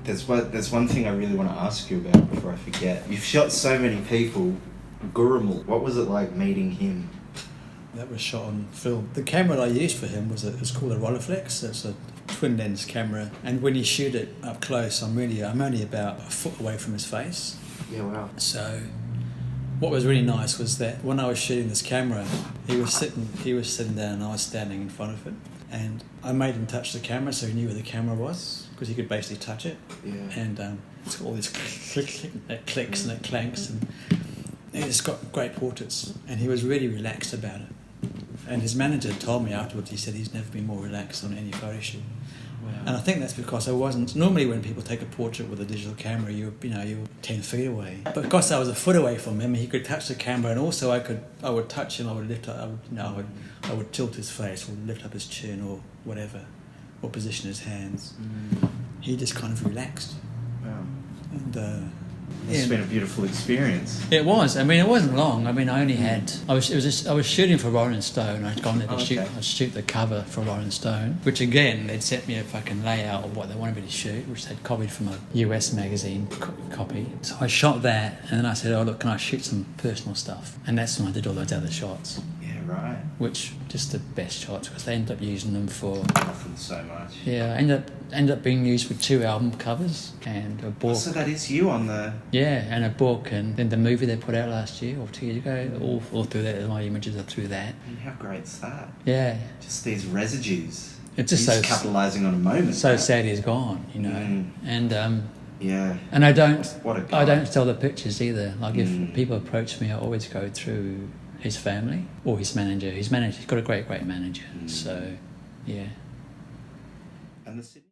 There's one thing I really want to ask you about before I forget. You've shot so many people. Gurrumul, what was it like meeting him? That was shot on film. The camera that I used for him was called a Rolleiflex. It's a twin lens camera, and when you shoot it up close, I'm only about a foot away from his face. Yeah, wow. So what was really nice was that when I was shooting this camera, he was sitting down and I was standing in front of it, and I made him touch the camera so he knew where the camera was, because he could basically touch it. Yeah. And it's got all this it clicks and it clanks, and it's got great portraits, and he was really relaxed about it. And his manager told me afterwards, he said he's never been more relaxed on any photo shoot. Wow. And I think that's because I wasn't. Normally, when people take a portrait with a digital camera, you're 10 feet away. But because I was a foot away from him, he could touch the camera, and also I would touch him. I would lift up. I would tilt his face, or lift up his chin, or whatever, or position his hands. He just kind of relaxed. Wow. And it's been a beautiful experience. it was. I mean, it wasn't long. I mean, I only had. I was shooting for Rolling Stone. I'd gone there to shoot the cover for Rolling Stone, which again they'd sent me a fucking layout of what they wanted me to shoot, which they'd copied from a US magazine copy. So I shot that, and then I said, "Oh look, can I shoot some personal stuff?" And that's when I did all those other shots. Yeah, right. Which just the best shots, because they ended up using them for Nothing so much. Yeah, ended up being used for 2 album covers and a book. So that is you on the... Yeah, and a book, and then the movie they put out last year or 2 years ago, all through that, my images are through that. And how great's that? Yeah. Just these residues. It's just He's capitalising on a moment. So sad he's gone, you know. And yeah. And I don't sell the pictures either. Like if people approach me, I always go through his family or his manager. He's got a great manager. So yeah. And the city.